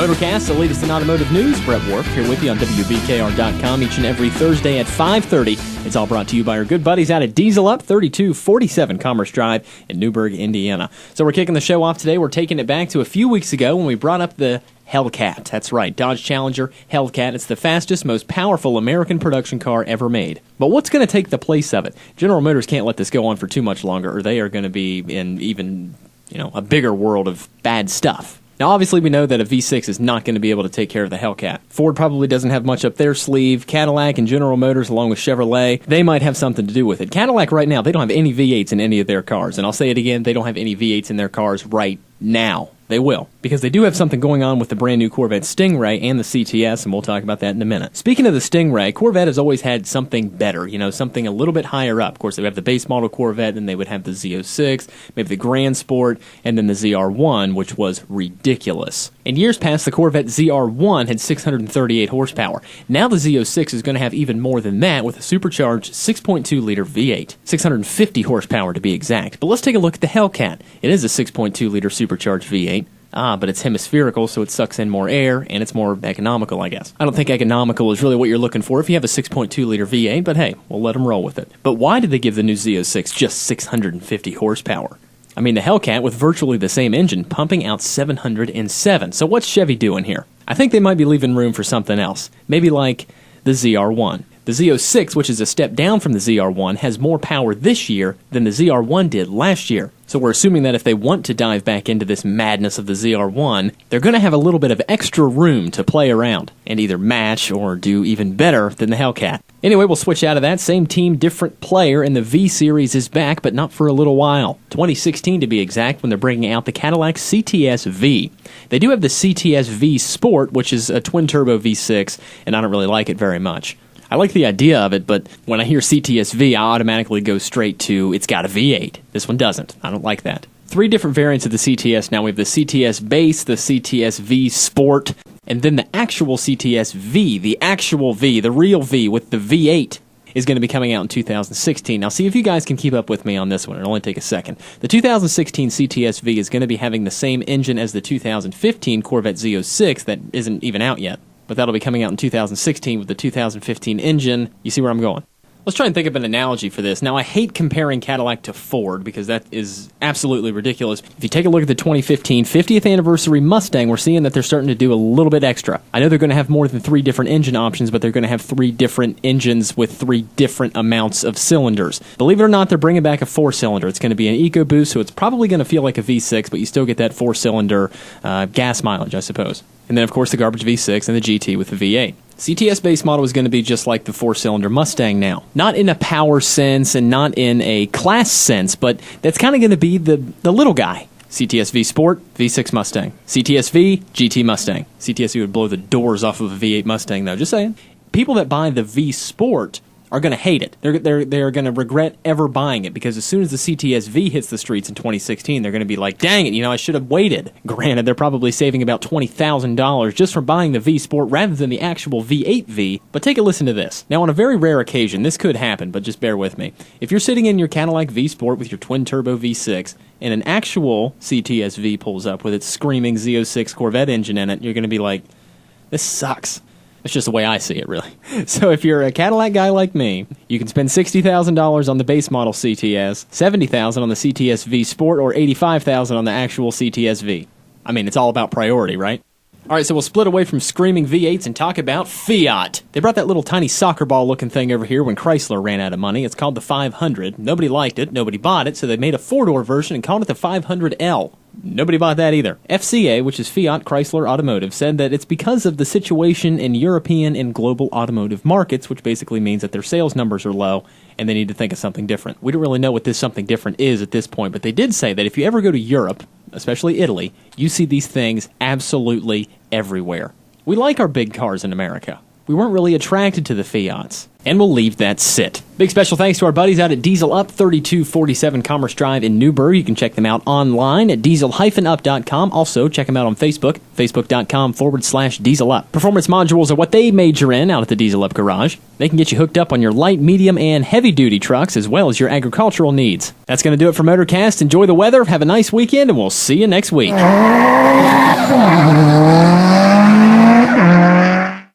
MotorCast, the latest in automotive news. Brett Warp here with you on WBKR.com each and every Thursday at 5:30. It's all brought to you by our good buddies out at Diesel Up, 3247 Commerce Drive in Newburgh, Indiana. So we're kicking the show off today. We're taking it back to a few weeks ago when we brought up the Hellcat. That's right, Dodge Challenger Hellcat. It's the fastest, most powerful American production car ever made. But what's going to take the place of it? General Motors can't let this go on for too much longer, or they are going to be in even, a bigger world of bad stuff. Now, obviously, we know that a V6 is not going to be able to take care of the Hellcat. Ford probably doesn't have much up their sleeve. Cadillac and General Motors, along with Chevrolet, they might have something to do with it. Cadillac right now, they don't have any V8s in any of their cars. And I'll say it again, they don't have any V8s in their cars right now. They will, because they do have something going on with the brand new Corvette Stingray and the CTS, and we'll talk about that in a minute. Speaking of the Stingray, Corvette has always had something better, something a little bit higher up. Of course, they would have the base model Corvette, and they would have the Z06, maybe the Grand Sport, and then the ZR1, which was ridiculous. In years past, the Corvette ZR1 had 638 horsepower. Now the Z06 is going to have even more than that with a supercharged 6.2-liter V8, 650 horsepower to be exact. But let's take a look at the Hellcat. It is a 6.2-liter supercharged V8. But it's hemispherical, so it sucks in more air, and it's more economical, I guess. I don't think economical is really what you're looking for if you have a 6.2-liter V8, but hey, we'll let them roll with it. But why did they give the new Z06 just 650 horsepower? I mean, the Hellcat, with virtually the same engine, pumping out 707. So what's Chevy doing here? I think they might be leaving room for something else. Maybe like the ZR1. The Z06, which is a step down from the ZR1, has more power this year than the ZR1 did last year. So we're assuming that if they want to dive back into this madness of the ZR1, they're going to have a little bit of extra room to play around and either match or do even better than the Hellcat. Anyway, we'll switch out of that. Same team, different player, and the V-Series is back, but not for a little while. 2016 to be exact, when they're bringing out the Cadillac CTS-V. They do have the CTS-V Sport, which is a twin-turbo V6, and I don't really like it very much. I like the idea of it, but when I hear CTS-V, I automatically go straight to, it's got a V8. This one doesn't. I don't like that. 3 different variants of the CTS now. We have the CTS Base, the CTS-V Sport, and then the actual CTS-V, the actual V, the real V with the V8 is going to be coming out in 2016. Now, see if you guys can keep up with me on this one. It'll only take a second. The 2016 CTS-V is going to be having the same engine as the 2015 Corvette Z06 that isn't even out yet. But that'll be coming out in 2016 with the 2015 engine. You see where I'm going? Let's try and think of an analogy for this. Now, I hate comparing Cadillac to Ford because that is absolutely ridiculous. If you take a look at the 2015 50th anniversary Mustang, we're seeing that they're starting to do a little bit extra. I know they're going to have more than 3 different engine options, but they're going to have 3 different engines with 3 different amounts of cylinders. Believe it or not, they're bringing back a 4-cylinder. It's going to be an EcoBoost, so it's probably going to feel like a V6, but you still get that 4-cylinder gas mileage, I suppose. And then, of course, the garbage V6 and the GT with the V8. CTS base model is going to be just like the 4-cylinder Mustang now. Not in a power sense and not in a class sense, but that's kind of going to be the little guy. CTS-V Sport, V6 Mustang. CTS-V, GT Mustang. CTS-V would blow the doors off of a V8 Mustang, though. Just saying. People that buy the V Sport are going to hate it. They're going to regret ever buying it because as soon as the CTS-V hits the streets in 2016, they're going to be like, dang it, I should have waited. Granted, they're probably saving about $20,000 just from buying the V Sport rather than the actual V8V, but take a listen to this. Now, on a very rare occasion, this could happen, but just bear with me. If you're sitting in your Cadillac V Sport with your twin-turbo V6 and an actual CTS-V pulls up with its screaming Z06 Corvette engine in it, you're going to be like, this sucks. That's just the way I see it, really. So if you're a Cadillac guy like me, you can spend $60,000 on the base model CTS, $70,000 on the CTS-V Sport, or $85,000 on the actual CTS-V. I mean, it's all about priority, right? All right, so we'll split away from screaming V8s and talk about Fiat. They brought that little tiny soccer ball looking thing over here when Chrysler ran out of money. It's called the 500. Nobody liked it. Nobody bought it, so they made a 4-door version and called it the 500L. Nobody bought that either. FCA, which is Fiat Chrysler Automotive, said that it's because of the situation in European and global automotive markets, which basically means that their sales numbers are low and they need to think of something different. We don't really know what this something different is at this point, but they did say that if you ever go to Europe, especially Italy, you see these things absolutely everywhere. We like our big cars in America. We weren't really attracted to the Fiats. And we'll leave that sit. Big special thanks to our buddies out at Diesel Up, 3247 Commerce Drive in Newburgh. You can check them out online at diesel-up.com. Also, check them out on Facebook, facebook.com/Diesel Up. Performance modules are what they major in out at the Diesel Up Garage. They can get you hooked up on your light, medium, and heavy-duty trucks, as well as your agricultural needs. That's going to do it for MotorCast. Enjoy the weather, have a nice weekend, and we'll see you next week.